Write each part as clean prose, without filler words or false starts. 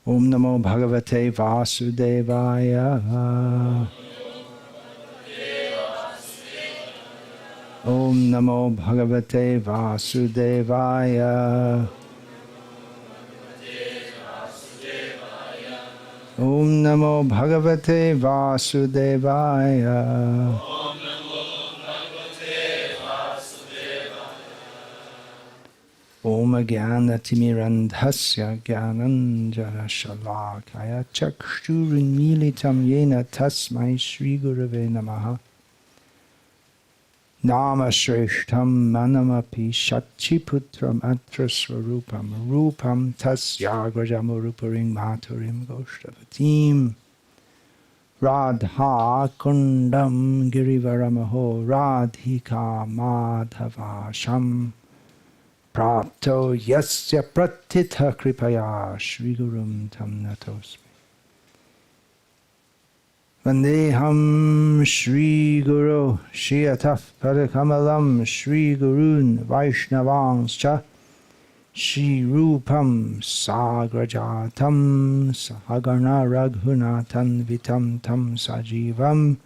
Om Namo Bhagavate Vasudevaya. Om Namo Bhagavate Vasudevaya. Om Namo Bhagavate Vasudevaya. Om Jnana-timirandhasya Jnananjana Shalakaya Chakshurunmilitam Yena Tasmai Shri Gurave Namaha. Nama Shreshtham Manamapi Shachiputram Atra Swarupam Rupam Tasyagrajamuruparing Maturim Goshtavatim Radha Kundam Girivaramaho Radhika Madhavasham Prapto Yasya Pratitha Kripaya Shri Gurum Tam Natosmi. Vandeham Shri Guru Shiyataf Padakamalam Shri Gurun Vaishnavangscha Shri Rupam Sagrajatam Sahagana Raghunatan Vitam Tam Sajivam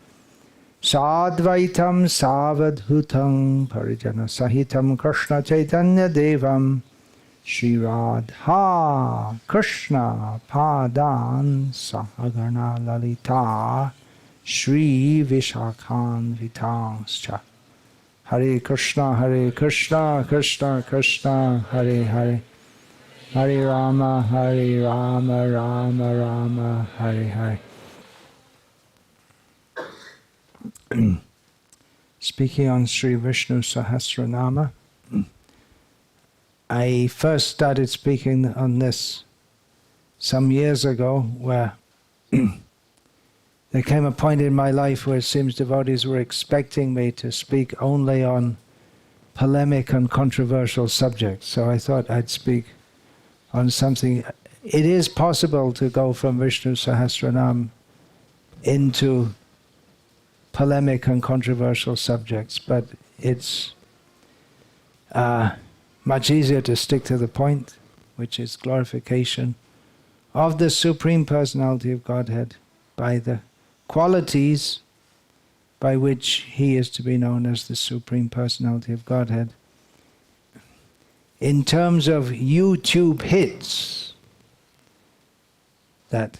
Sadvaitam Savadhutam Parijana Sahitam Krishna Chaitanya Devam Shri Radha Krishna Padan Sahagana Lalita Shri Vishakhan Vitangscha. Hare Krishna Krishna Krishna Hare Hare Hare Rama Rama Rama Hare Hare. Speaking on Sri Vishnu-sahasranama, I first started speaking on this some years ago, where there came a point in my life where it seems devotees were expecting me to speak only on polemic and controversial subjects. So I thought I'd speak on something. It is possible to go from Vishnu-sahasranama into polemic and controversial subjects, but it's much easier to stick to the point, which is glorification of the Supreme Personality of Godhead by the qualities by which He is to be known as the Supreme Personality of Godhead. In terms of YouTube hits, that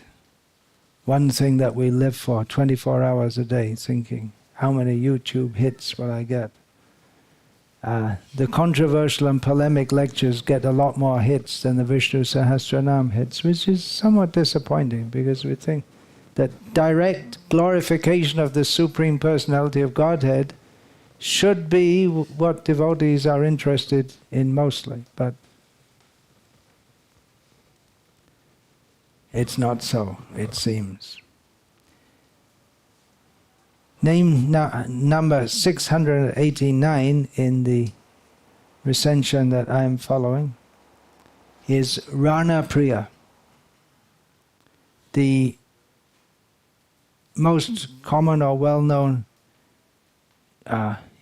one thing that we live for 24 hours a day, thinking, how many YouTube hits will I get? The controversial and polemic lectures get a lot more hits than the Vishnu-sahasranama hits, which is somewhat disappointing, because we think that direct glorification of the Supreme Personality of Godhead should be what devotees are interested in mostly, but it's not so, it seems. Name number 689 in the recension that I am following is Ranapriya. The most common or well-known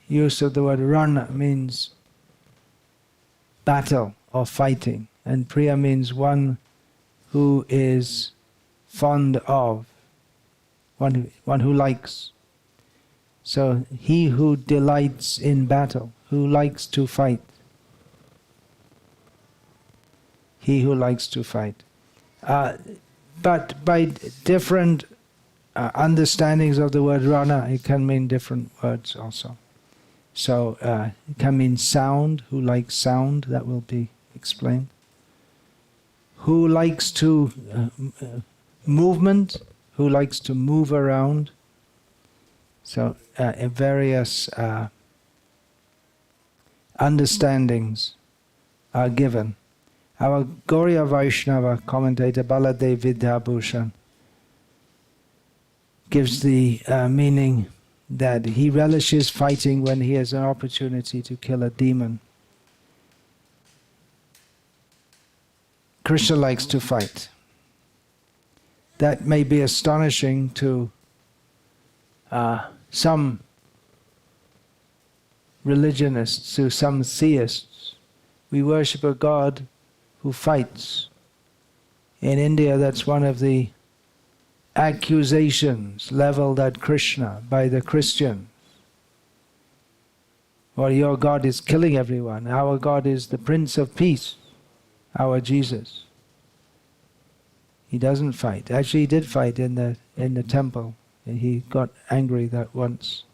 use of the word Rana means battle or fighting, and Priya means one who is fond of, one who likes. So he who delights in battle, who likes to fight. He who likes to fight. But by different understandings of the word Rana, it can mean different words also. So it can mean sound, who likes sound, that will be explained. Who likes to movement, who likes to move around. So various understandings are given. Our Gauriya Vaishnava commentator Baladev Vidyabhushan gives the meaning that he relishes fighting when he has an opportunity to kill a demon. Krishna likes to fight. That may be astonishing to some religionists, to some theists. We worship a God who fights In India, that's one of the accusations leveled at Krishna by the Christians. Well, your God is killing everyone. Our God is the Prince of Peace, our Jesus. He doesn't fight. Actually, he did fight in the temple. He got angry that once.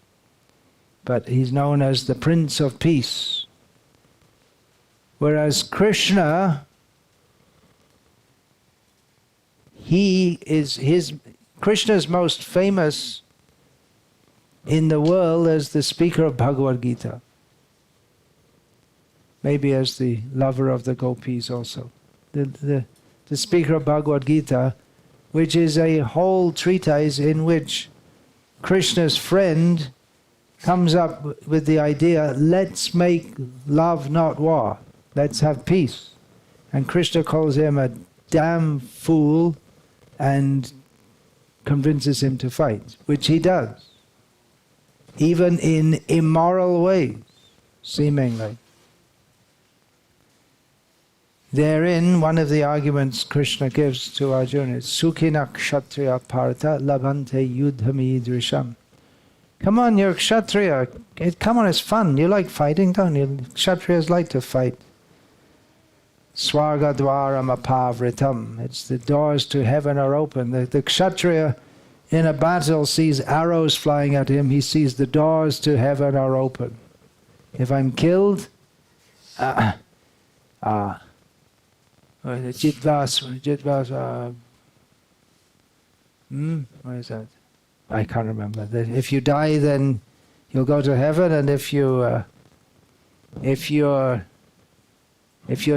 But he's known as the Prince of Peace. Whereas Krishna, Krishna's most famous in the world as the speaker of Bhagavad Gita. Maybe as the lover of the gopis also. The speaker of Bhagavad Gita, which is a whole treatise in which Krishna's friend comes up with the idea, let's make love not war, let's have peace. And Krishna calls him a damn fool and convinces him to fight, which he does, even in immoral ways, seemingly. Therein, one of the arguments Krishna gives to Arjuna is Sukhina kshatriya partha labhante yudhami drisham. Come on, you're a kshatriya. Come on, it's fun. You like fighting, don't you? Kshatriyas like to fight. Swarga dvaram apavritam. It's the doors to heaven are open. The kshatriya in a battle sees arrows flying at him. He sees the doors to heaven are open. If I'm killed, Jitvas, what is that? I can't remember. If you die, then you'll go to heaven, and if you're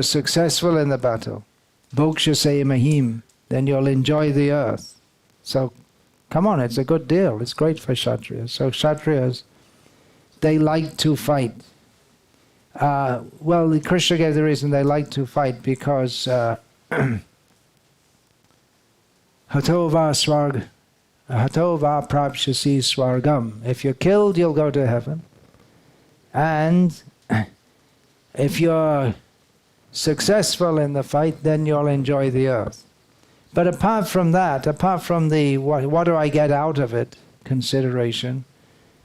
successful in the battle, Bhokshase Mahim, then you'll enjoy the earth. So, come on, it's a good deal. It's great for Kshatriyas. So Kshatriyas, they like to fight. Well, Krishna gave the reason they like to fight because Hatova prapshasi swargam. If you're killed, you'll go to heaven. And if you're successful in the fight, then you'll enjoy the earth. But apart from that, apart from the what do I get out of it consideration,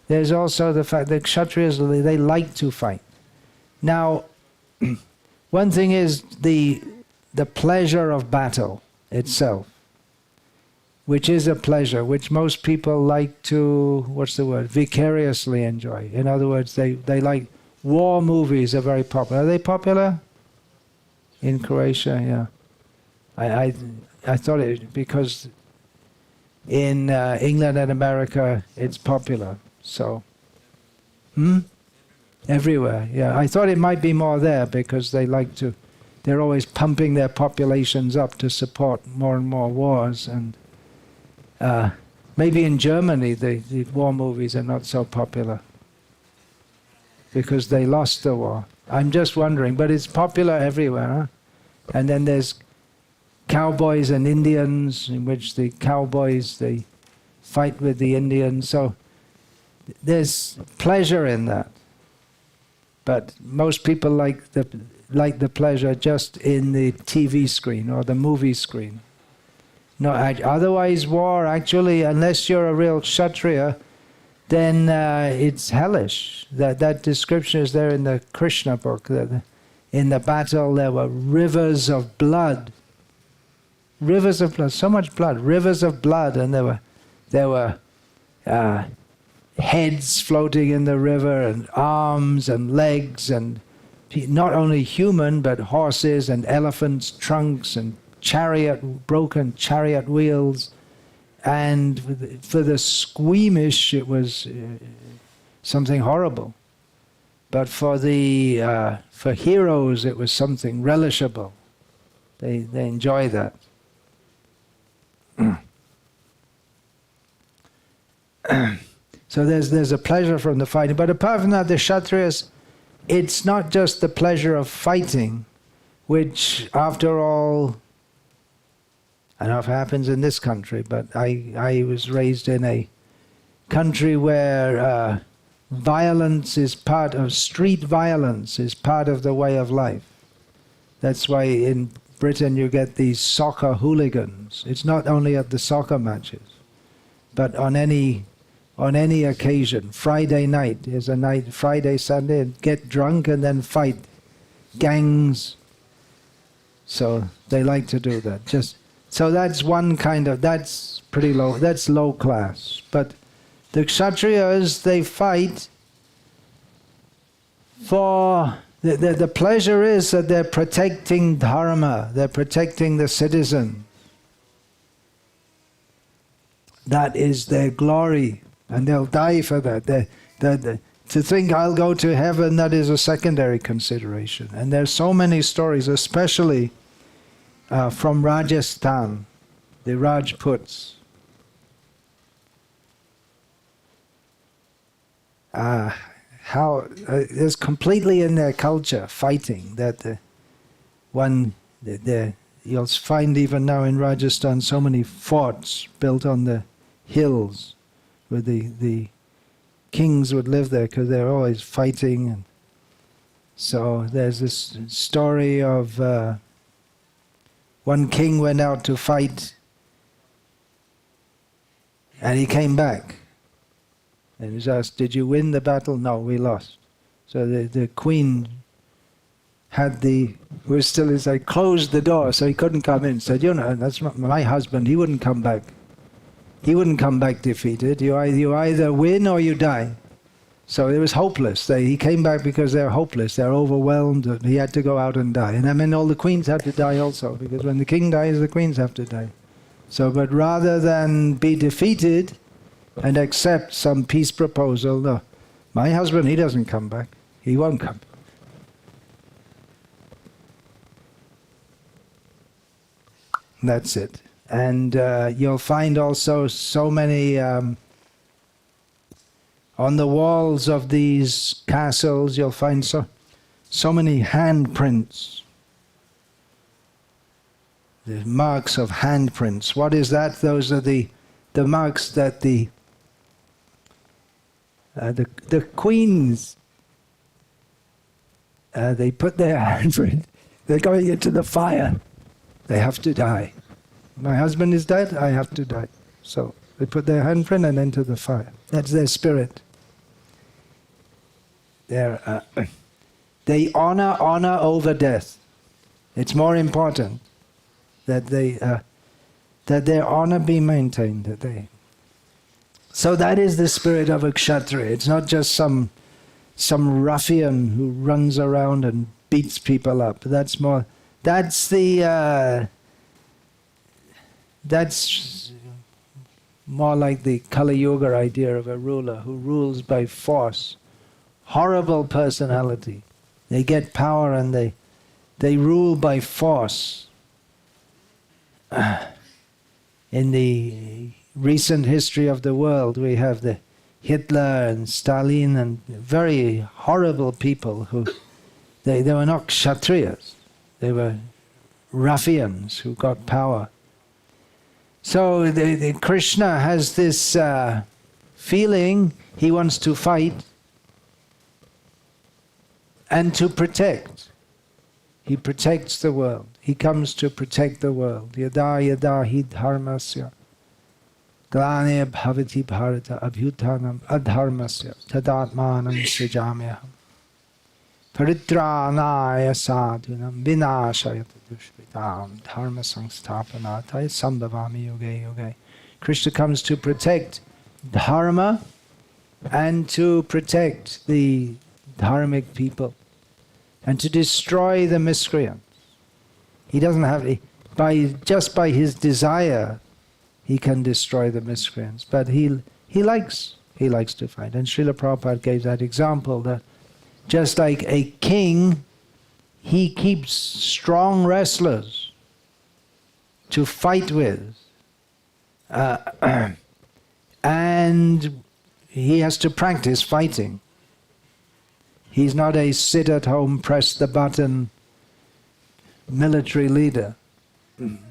there's also the fact that Kshatriyas, they like to fight. Now, one thing is the pleasure of battle itself, which is a pleasure which most people like to, vicariously enjoy. In other words, they like war movies are very popular. Are they popular in Croatia? Yeah. I thought it, because in England and America it's popular. So, everywhere, yeah. I thought it might be more there because they're always pumping their populations up to support more and more wars. And maybe in Germany the war movies are not so popular because they lost the war. I'm just wondering, but it's popular everywhere. Huh? And then there's cowboys and Indians, in which the cowboys, they fight with the Indians. So there's pleasure in that. But most people like the pleasure just in the TV screen or the movie screen. No, otherwise war, actually, unless you're a real Kshatriya, then it's hellish. That description is there in the Krishna book. That in the battle there were rivers of blood. Rivers of blood, so much blood, rivers of blood, and there were heads floating in the river, and arms and legs, and not only human but horses and elephants' trunks, and broken chariot wheels. And for the squeamish, it was something horrible. But for heroes, it was something relishable. They enjoy that. So there's a pleasure from the fighting. But apart from that, the Kshatriyas, it's not just the pleasure of fighting, which, after all, I don't know if it happens in this country, but I was raised in a country where street violence is part of the way of life. That's why in Britain you get these soccer hooligans. It's not only at the soccer matches, but on any occasion. Friday night is a night, Friday, Sunday, get drunk and then fight. Gangs. So they like to do that. So that's one kind of, that's pretty low, that's low class. But the Kshatriyas, they fight for, the pleasure is that they're protecting dharma, they're protecting the citizen. That is their glory, and they'll die for that. To think I'll go to heaven, that is a secondary consideration. And there's so many stories, especially from Rajasthan, the Rajputs. How it's completely in their culture, fighting. That you'll find even now in Rajasthan so many forts built on the hills, where the kings would live there because they're always fighting. And so there's this story of one king went out to fight, and he came back. And he was asked, "Did you win the battle?" "No, we lost." So the queen had was still inside, closed the door so he couldn't come in. Said, "You know, that's my husband, he wouldn't come back. He wouldn't come back defeated. You either win or you die." So it was hopeless. He came back because they're hopeless, they're overwhelmed, and he had to go out and die. And I mean, all the queens had to die also, because when the king dies, the queens have to die. So, but rather than be defeated and accept some peace proposal, no, my husband, he doesn't come back. He won't come. That's it. And you'll find also so many, on the walls of these castles, you'll find so many handprints. The marks of handprints. What is that? Those are the marks that the queens, they put their handprint. They're going into the fire. They have to die. My husband is dead, I have to die. So they put their handprint and enter the fire. That's their spirit. They honor over death. It's more important that their honor be maintained. So that is the spirit of a kshatriya. It's not just some ruffian who runs around and beats people up. That's more like the Kali Yuga idea of a ruler who rules by force. Horrible personality. They get power and they rule by force. In the recent history of the world, we have the Hitler and Stalin and very horrible people who they were not kshatriyas. They were ruffians who got power. So the Krishna has this feeling he wants to fight and to protect. He protects the world. He comes to protect the world. Yada yada hi dharmasya glane bhavati bharata abhyutanam adharmasya tadatmanam srijamyaham paritranaya sadhunam vinashayata dushvitam dharma samsthapanataya sambhavami yuge yuge. Krishna comes to protect dharma and to protect the dharmic people and to destroy the miscreants. He doesn't have, just by his desire, he can destroy the miscreants. But he likes to fight. And Srila Prabhupada gave that example that just like a king, he keeps strong wrestlers to fight with. And he has to practice fighting. He's not a sit-at-home, press-the-button military leader.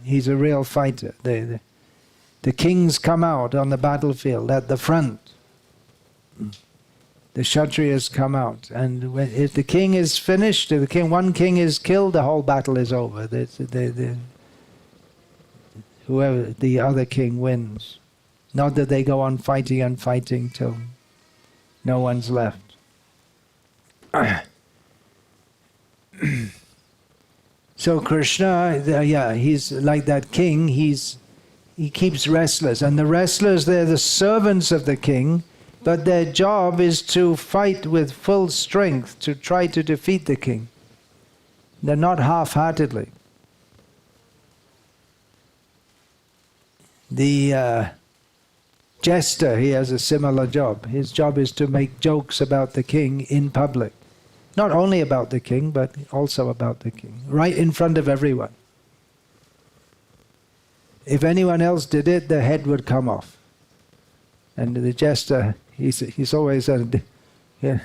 He's a real fighter. The kings come out on the battlefield at the front. the Kshatriyas come out, and if the king is finished, if one king is killed, the whole battle is over. Whoever the other king wins. Not that they go on fighting and fighting till no one's left. So Krishna, he's like that king. He keeps wrestlers, and the wrestlers, they're the servants of the king, but their job is to fight with full strength to try to defeat the king. They're not half-heartedly. The jester, he has a similar job. His job is to make jokes about the king in public. Not only about the king, but also about the king, right in front of everyone. If anyone else did it, the head would come off. And the jester, he's always said, you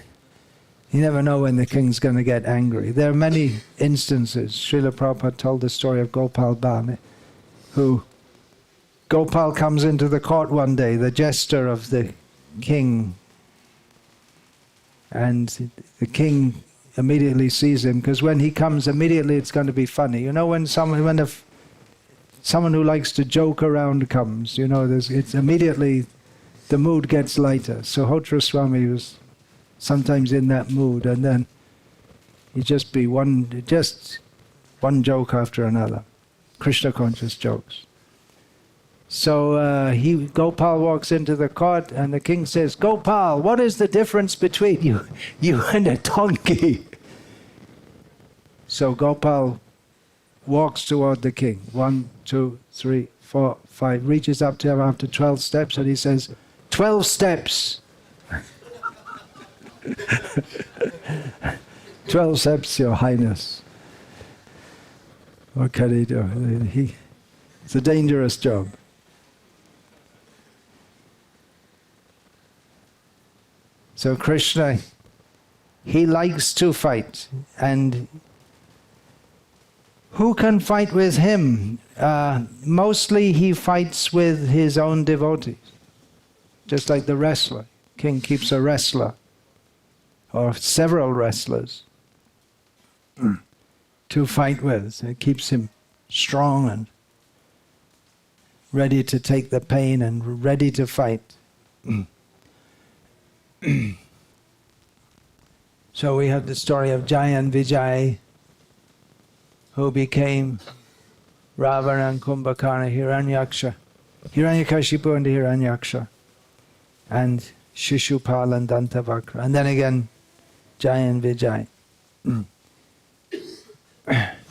never know when the king's going to get angry. There are many instances. Srila Prabhupada told the story of Gopal Bhame, who Gopal comes into the court one day, the jester of the king, and the king immediately sees him, because when he comes, immediately it's going to be funny. You know, when someone who likes to joke around comes, you know, it's immediately the mood gets lighter. So Hotra Swami was sometimes in that mood, and then he'd just be one joke after another, Krishna conscious jokes. So Gopal walks into the court, and the king says, "Gopal, what is the difference between you and a donkey?" So Gopal walks toward the king. 1, 2, 3, 4, 5. Reaches up to him after 12 steps, and he says, 12 steps. 12 steps, Your Highness. What can he do? It's a dangerous job. So Krishna, he likes to fight, and who can fight with him? Mostly he fights with his own devotees, just like the wrestler. King keeps a wrestler, or several wrestlers, to fight with. So it keeps him strong and ready to take the pain and ready to fight. So we have the story of Jaya and Vijay, who became Ravana and Kumbhakarna, Hiranyakashipu and Hiranyaksha, and Shishupal and Dantavakra, and then again Jaya and Vijay.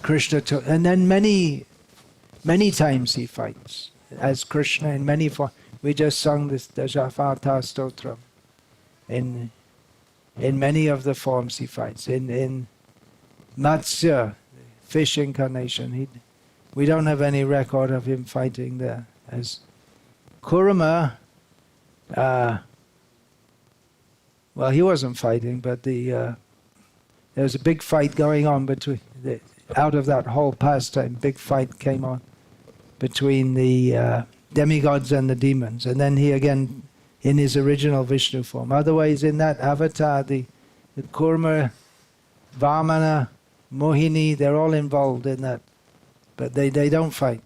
Krishna took, and then many times he fights as Krishna in many forms. We just sung this Dajavata Stotram. In many of the forms he fights. In Matsya, fish incarnation, we don't have any record of him fighting there. As Kurma, well, he wasn't fighting, but there was a big fight going on between, out of that whole pastime, big fight came on between the demigods and the demons. And then he again, in his original Vishnu form. Otherwise, in that avatar, the Kurma, Vamana, Mohini, they're all involved in that. But they don't fight.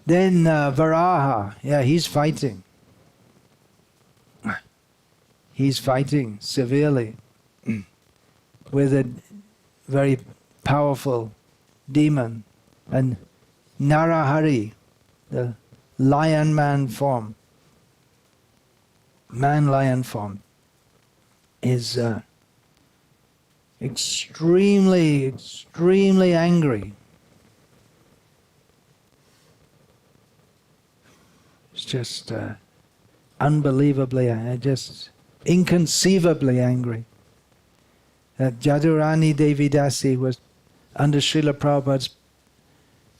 Then Varaha, he's fighting. He's fighting severely with a very powerful demon. And Narahari, the lion-man form, man-lion form, is extremely, extremely angry. It's just unbelievably, just inconceivably angry. That Jadurani Devidasi was under Srila Prabhupada's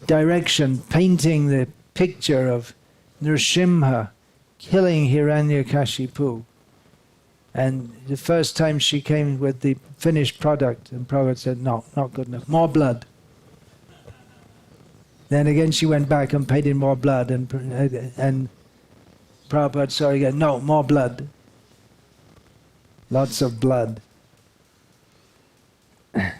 direction painting the picture of Nrsimha killing Hiranyakashipu. And the first time she came with the finished product, and Prabhupada said, no, not good enough, more blood. Then again she went back and painted more blood, and Prabhupada saw again, no, more blood. Lots of blood. Then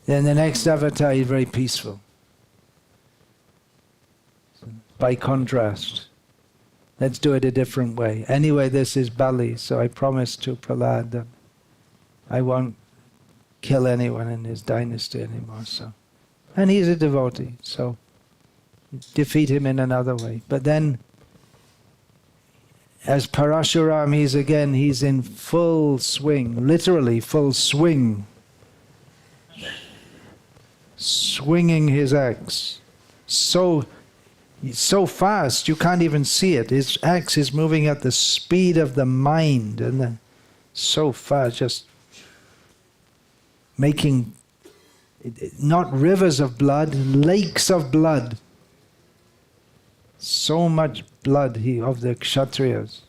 the next avatar is very peaceful. By contrast, let's do it a different way. Anyway, this is Bali, so I promised to Prahlad that I won't kill anyone in his dynasty anymore. So, and he's a devotee, so defeat him in another way. But then, as Parashuram, he's in full swing, literally full swing, swinging his axe. So fast you can't even see it. His axe is moving at the speed of the mind, and then so fast, just making not rivers of blood, lakes of blood. So much blood of the Kshatriyas.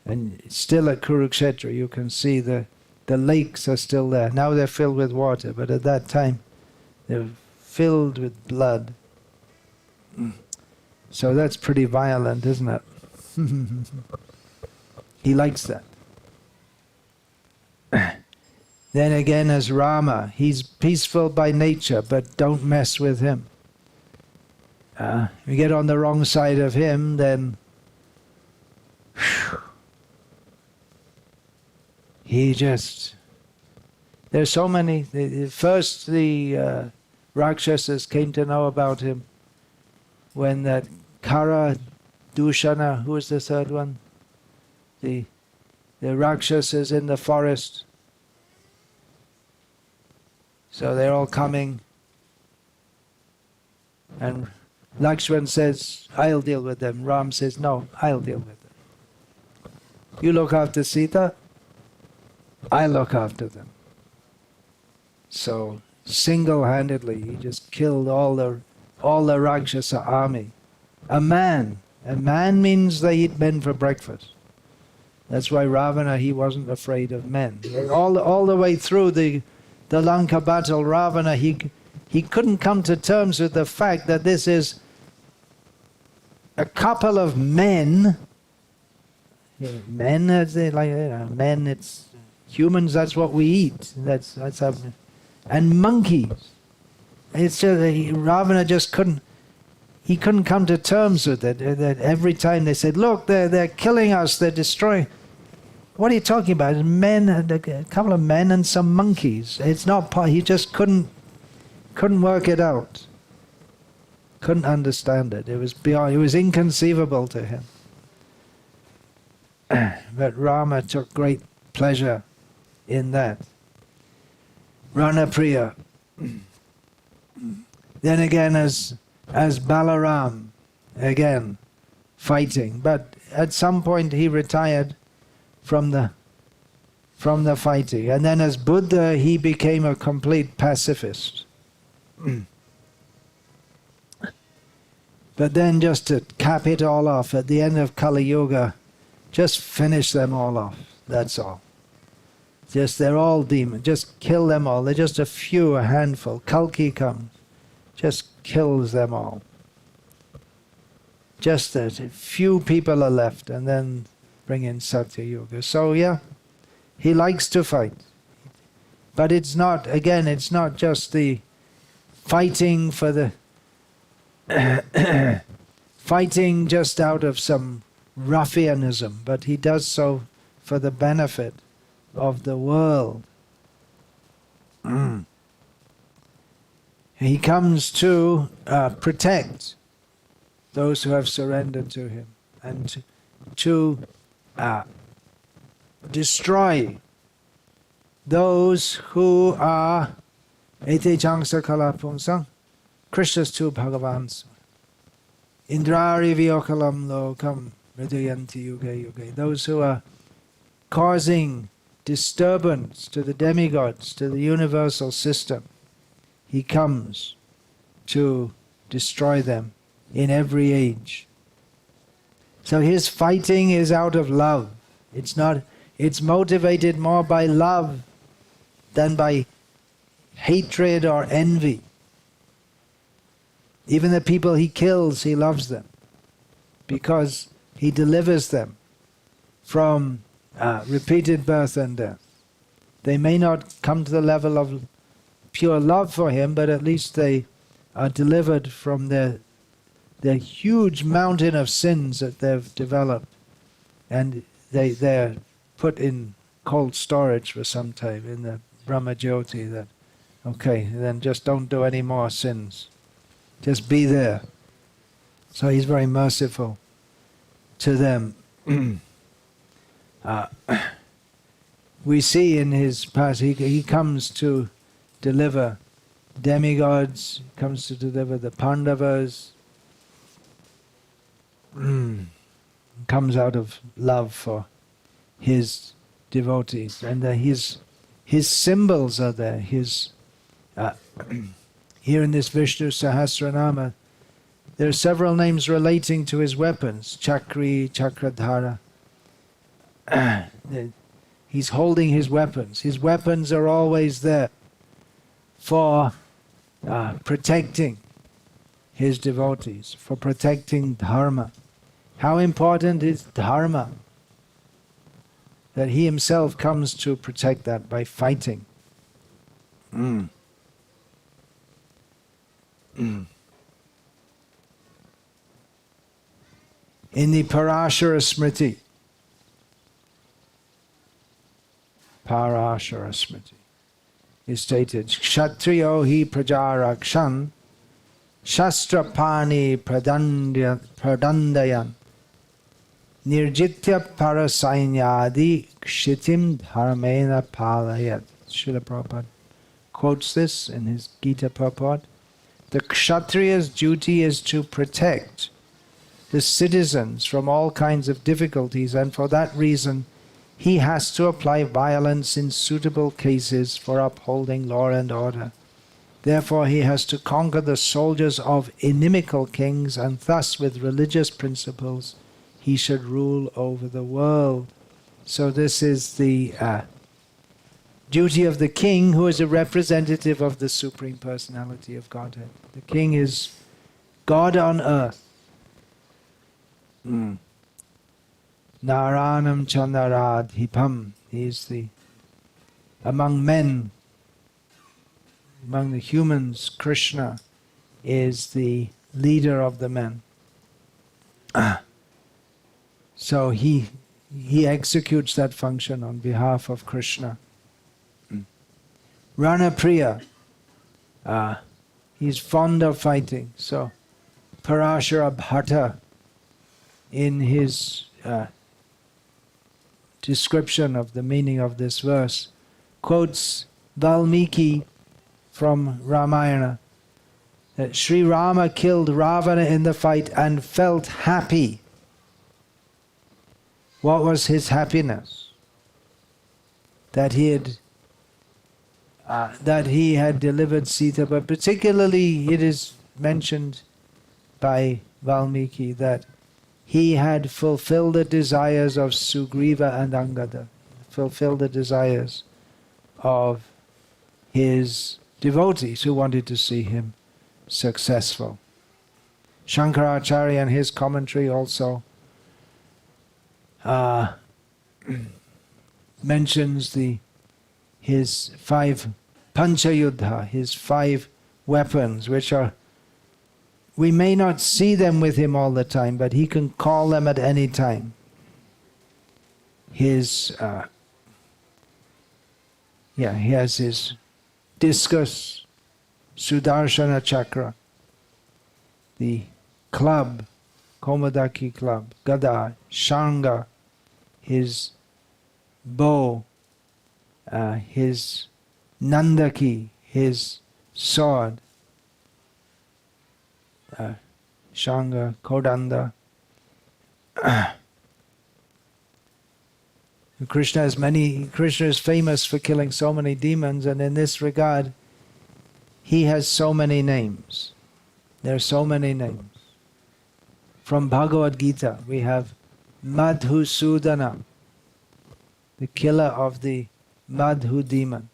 And still at Kurukshetra you can see the lakes are still there. Now they're filled with water, but at that time they're filled with blood. So that's pretty violent, isn't it? He likes that. Then again, as Rama, he's peaceful by nature, but don't mess with him. If you get on the wrong side of him, then he just... There's so many... First the Rakshasas came to know about him when that Kara Dushana, who was the third one? The Rakshasas in the forest. So they're all coming, and Lakshman says, I'll deal with them. Ram says, no, I'll deal with them. You look after Sita, I look after them. So single-handedly he just killed all the Rakshasa army. A man means they eat men for breakfast. That's why Ravana, he wasn't afraid of men. All the way through the Lanka battle, Ravana, he couldn't come to terms with the fact that this is a couple of men. Men, men, it's humans. That's what we eat. That's how, and monkeys. It's just, Ravana just couldn't. He couldn't come to terms with it. That every time they said, "Look, they're killing us. They're destroying." What are you talking about? Men, a couple of men and some monkeys. It's not. He just couldn't work it out. Couldn't understand it. It was beyond. It was inconceivable to him. But Rama took great pleasure in that. Ranapriya. Then again, as Balaram, again fighting. But at some point he retired from the fighting, and then as Buddha he became a complete pacifist. But then, just to cap it all off, at the end of Kali Yuga, just finish them all off. That's all. Just they're all demons. Just kill them all. They're just a few, a handful. Kalki comes, just kills them all. Just that a few people are left, and then bring in Satya Yuga. So yeah, he likes to fight. But it's not, again, it's not just the fighting for the fighting just out of some ruffianism, but he does so for the benefit of the world. He comes to protect those who have surrendered to him, and to destroy those who are ete changsa kalapungsang Krishnastu Bhagavans Indrari Vyokalam Lokam Mridayanti Yuga Yuga. Those who are causing disturbance to the demigods, to the universal system. He comes to destroy them in every age. So his fighting is out of love. It's motivated more by love than by hatred or envy. Even the people he kills, he loves them. because he delivers them from repeated birth and death. They may not come to the level of pure love for him, but at least they are delivered from their huge mountain of sins that they've developed, and they're put in cold storage for some time in the Brahmajyoti. That okay, then just don't do any more sins, just be there. So he's very merciful to them. We see in his past he comes to deliver demigods, comes to deliver the Pandavas, comes out of love for his devotees, and his symbols are there. His here in this Vishnu-sahasranama, there are several names relating to his weapons: Chakri, Chakradhara. He's holding his weapons. His weapons are always there for protecting his devotees, for protecting dharma. How important is dharma? That he himself comes to protect that by fighting. In the Parashara Smriti, is stated, Kshatriyo hi prajarakshan shastrapani pradandayan nirjitya parasainyadi kshitim dharmena palayat. Srila Prabhupada quotes this in his Gita purport. The Kshatriya's duty is to protect the citizens from all kinds of difficulties, and for that reason he has to apply violence in suitable cases for upholding law and order. Therefore he has to conquer the soldiers of inimical kings, and thus with religious principles he should rule over the world. So this is the duty of the king, who is a representative of the Supreme Personality of Godhead. The king is God on earth. Naranam Chandaradhipam. He is among men, among the humans, Krishna is the leader of the men. So he executes that function on behalf of Krishna. Ranapriya, he's fond of fighting. So Parashara Bhatta, in his description of the meaning of this verse, quotes Valmiki from Ramayana, that Sri Rama killed Ravana in the fight and felt happy. What was his happiness? That he had delivered Sita, but particularly it is mentioned by Valmiki that he had fulfilled the desires of Sugriva and Angada, fulfilled the desires of his devotees who wanted to see him successful. Shankaracharya in his commentary also mentions his 5 Panchayuddha, his 5 weapons, which are, we may not see them with him all the time, but he can call them at any time. He has his discus, Sudarshana Chakra, the club, Komodaki club, Gada, Shanga, his bow, his Nandaki, his sword, Shanga, Kodanda. Krishna is famous for killing so many demons, and in this regard, he has so many names. There are so many names. From Bhagavad Gita, we have Madhusudana, the killer of the Madhu demon.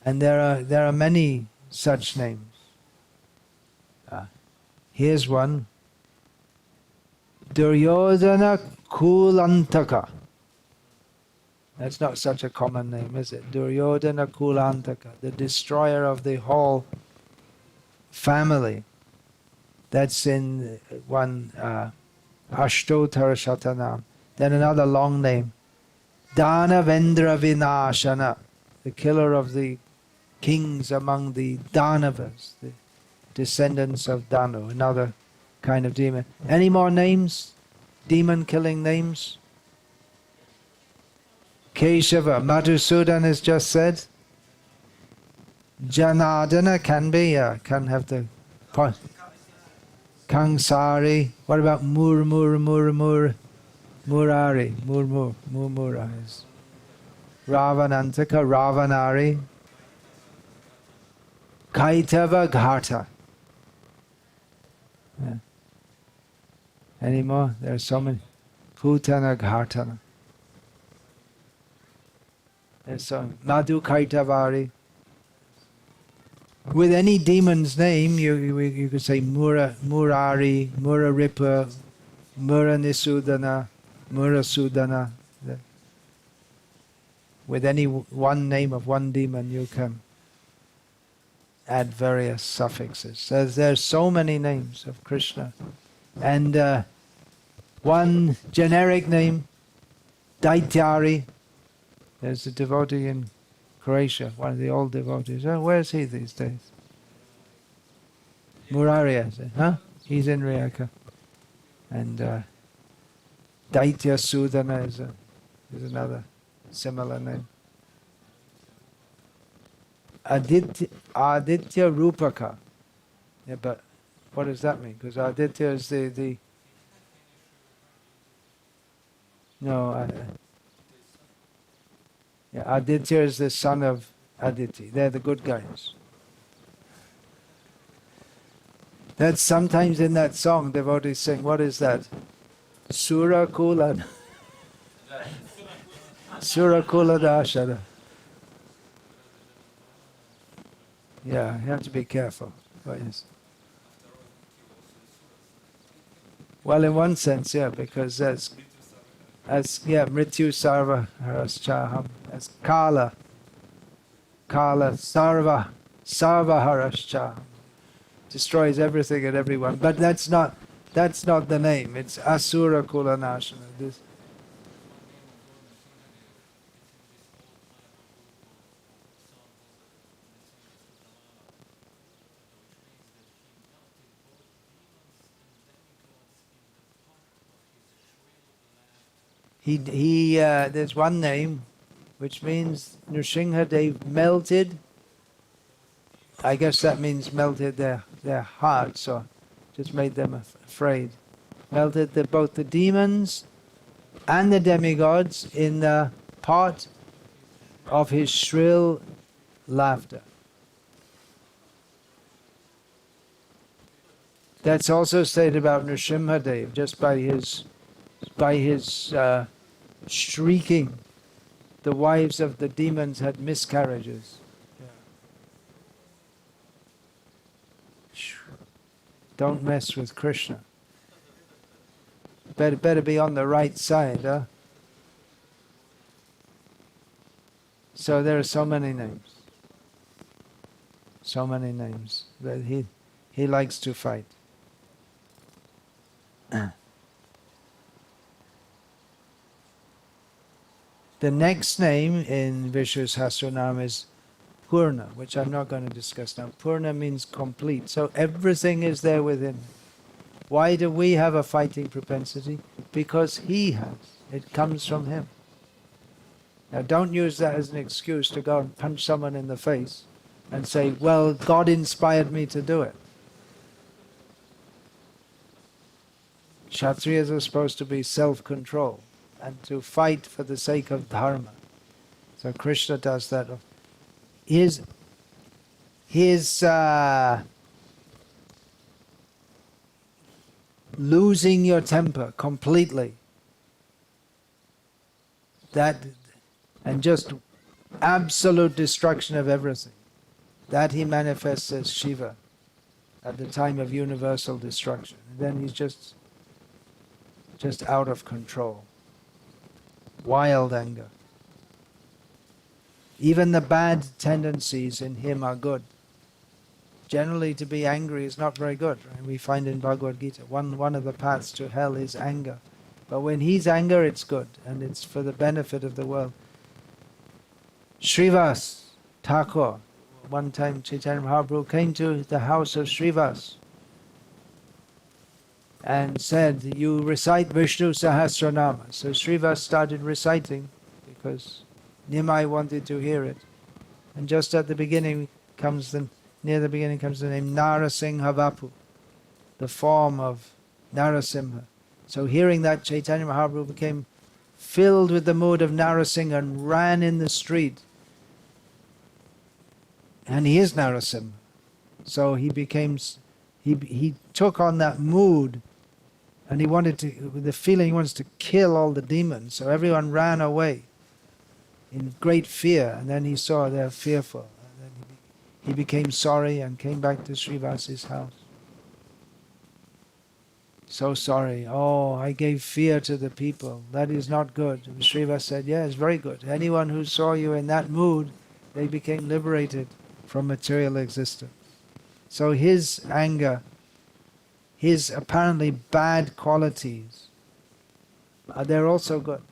And there are many such names. Here's one. Duryodhana Kulantaka. That's not such a common name, is it? Duryodhana Kulantaka, the destroyer of the whole family. That's in one Ashtotara Shatanam. Then another long name, Danavendra Vinashana, the killer of the kings among the Danavas, the descendants of Danu, another kind of demon. Any more names? Demon-killing names? Keshava, Madhusudan is just said. Janardana can be, can have the... Kangsari. What about Murari? Murmura is Ravanantaka, Ravanari. Kaitava Gharta. Yeah. Any more? There are so many. Putana Ghartana. There's so many. Madhu Kaitavari. With any demon's name, you could say Murari, Muraripa, Muranisudana, Murasudana. With any one name of one demon, you can add various suffixes. So there's so many names of Krishna. And one generic name, Daityari. There's a devotee in Croatia, one of the old devotees. Oh, where's he these days? Murari, I said. Huh? He's in Rijeka. And Daitya Sudana is another similar name. Aditya Rupaka. Yeah, but what does that mean? Because Aditya is the no. Yeah, Aditya is the son of Aditi. They're the good guys. That's sometimes in that song, devotees sing, what is that? Sura Kula. Sura Kula Dashara. Yeah, you have to be careful. But yes. Well, in one sense, yeah, because Mrityu Sarva Haraschaham, as Kala Sarva Haraschaham, destroys everything and everyone. But that's not the name. It's Asura Kula Nashana. There's one name which means Nrsimhadev melted. I guess that means melted their hearts, or just made them afraid. Melted both the demons and the demigods in the pot of his shrill laughter. That's also said about Nrsimhadev, just by his shrieking. The wives of the demons had miscarriages. Don't mess with Krishna. Better be on the right side, huh? So there are so many names. So many names that he likes to fight. The next name in Vishnu-sahasranama is Purna, which I'm not going to discuss now. Purna means complete. So everything is there within. Why do we have a fighting propensity? Because he has. It comes from him. Now don't use that as an excuse to go and punch someone in the face and say, well, God inspired me to do it. Kshatriyas are supposed to be self-control and to fight for the sake of dharma. So Krishna does that. His losing your temper completely, that, and just absolute destruction of everything, that he manifests as Shiva at the time of universal destruction. And then he's just just out of control. Wild anger. Even the bad tendencies in him are good. Generally, to be angry is not very good. Right? We find in Bhagavad Gita, one of the paths to hell is anger. But when he's anger, it's good, and it's for the benefit of the world. Srivas Thakur, one time Chaitanya Mahaprabhu came to the house of Srivas and said, you recite Vishnu-sahasranama. So Srivas started reciting because Nimai wanted to hear it. And just at the beginning comes near the beginning comes the name Narasingha Vapu, the form of Narasimha. So hearing that, Chaitanya Mahaprabhu became filled with the mood of Narasimha and ran in the street. And he is Narasimha. So he took on that mood, and he wanted to, with the feeling he wants to kill all the demons. So everyone ran away in great fear, and then he saw they're fearful. And then he became sorry and came back to Srivas's house. So sorry. Oh, I gave fear to the people. That is not good. And Srivas said, yeah, it's very good. Anyone who saw you in that mood, they became liberated from material existence. So his anger, his apparently bad qualities, they're also good.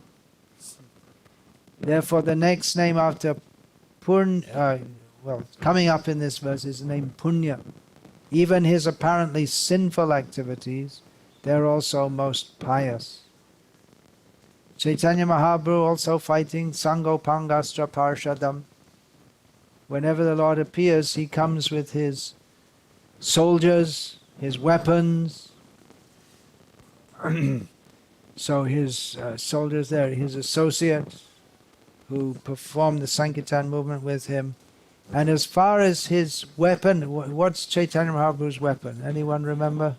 Therefore, the next name after coming up in this verse is the name Punya. Even his apparently sinful activities, they're also most pious. Chaitanya Mahaprabhu also fighting Sango Pangastra Parshadam. Whenever the Lord appears, he comes with his soldiers, his weapons. So his soldiers there, his associates who perform the Sankirtan movement with him. And as far as his weapon, what's Chaitanya Mahaprabhu's weapon? Anyone remember?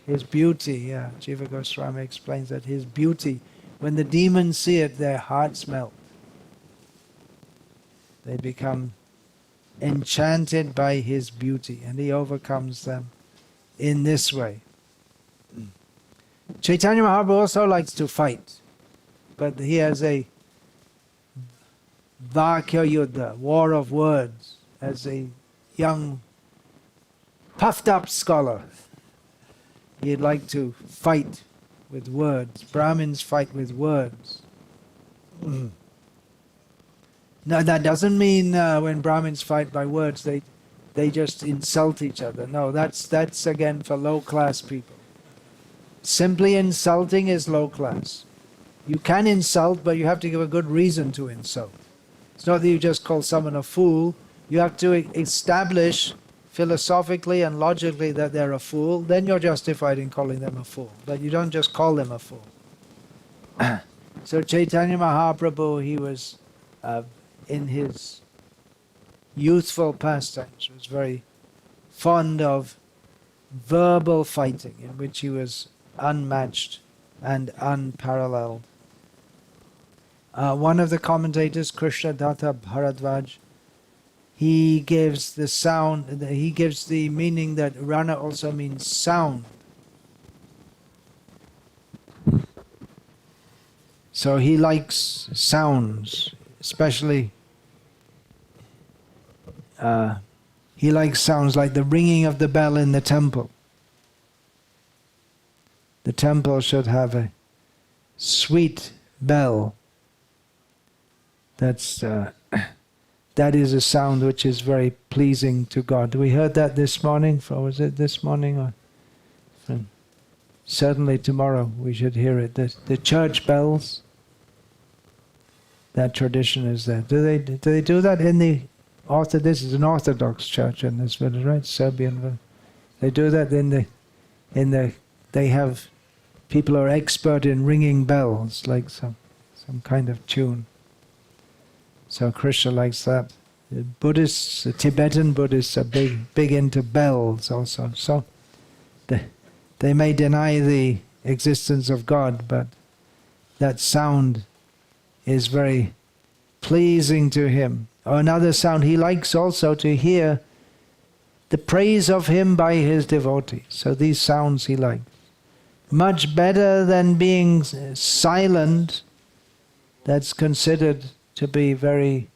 His beauty, yeah. Jiva Goswami explains that his beauty, when the demons see it, their hearts melt. They become enchanted by his beauty, and he overcomes them in this way. Chaitanya Mahaprabhu also likes to fight, but he has a Vakya Yuddha, war of words, as a young, puffed up scholar. He'd like to fight with words. Brahmins fight with words. No, that doesn't mean when Brahmins fight by words, they just insult each other. No, that's again for low-class people. Simply insulting is low-class. You can insult, but you have to give a good reason to insult. It's not that you just call someone a fool. You have to establish philosophically and logically that they're a fool. Then you're justified in calling them a fool. But you don't just call them a fool. So Chaitanya Mahaprabhu, he was in his youthful pastimes, was very fond of verbal fighting, in which he was unmatched and unparalleled. One of the commentators, Krishna Datta Bharadvaj, he gives the meaning that Rana also means sound. So he likes sounds, especially he likes sounds like the ringing of the bell in the temple. The temple should have a sweet bell. That is a sound which is very pleasing to God. We heard that this morning, or was it this morning? Or certainly tomorrow we should hear it. The church bells, that tradition is there. Do they do that in the Orthodox? This is an Orthodox church in this village, right? Serbian village. They do that in the. They have people who are expert in ringing bells, like some kind of tune. So Krishna likes that. The Buddhists, the Tibetan Buddhists are big into bells also. So they may deny the existence of God, but that sound is very pleasing to him. Or another sound, he likes also to hear the praise of him by his devotees. So these sounds he likes. much better than being silent. That's considered to be very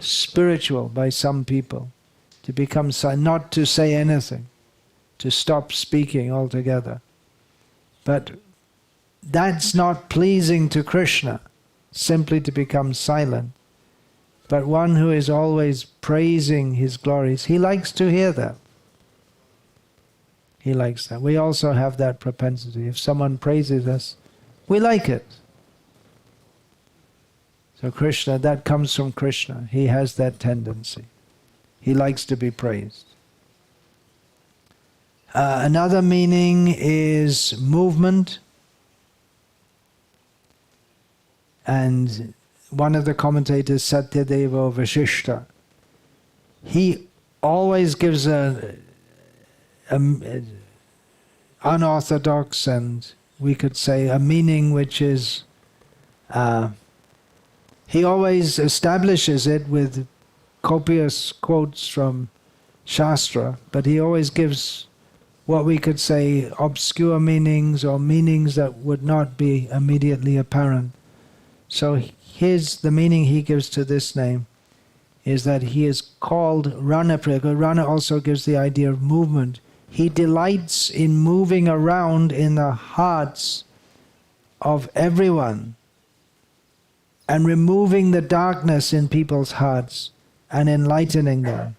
spiritual by some people. To become silent, not to say anything, to stop speaking altogether. But that's not pleasing to Krishna, simply to become silent. But one who is always praising his glories, he likes to hear that. He likes that. We also have that propensity. If someone praises us, we like it. So Krishna, that comes from Krishna. He has that tendency. He likes to be praised. Another meaning is movement. And one of the commentators, Satyadeva Vashishta, he always gives a unorthodox and we could say a meaning which is, he always establishes it with copious quotes from Shastra, but he always gives what we could say obscure meanings or meanings that would not be immediately apparent. So the meaning he gives to this name is that he is called Ranapriya. Rana also gives the idea of movement. He delights in moving around in the hearts of everyone and removing the darkness in people's hearts and enlightening them.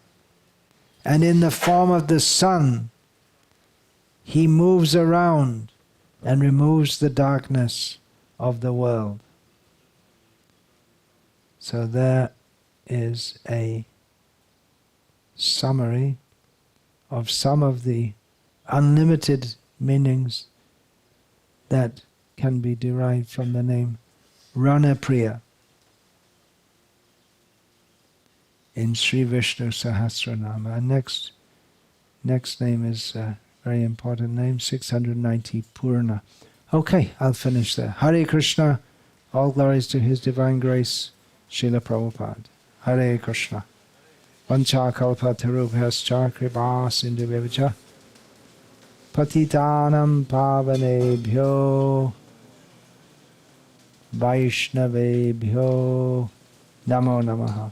And in the form of the sun, he moves around and removes the darkness of the world. So there is a summary of some of the unlimited meanings that can be derived from the name Ranapriya in Sri Vishnu-sahasranama. And next name is a very important name, 690 Purna. Okay, I'll finish there. Hare Krishna, all glories to His Divine Grace, Srila Prabhupada. Hare Krishna. Vancha kalpa tarubhyascha kripa sindhubhyacha patitanam pavanebhyo vaishnavebhyo namo namaha.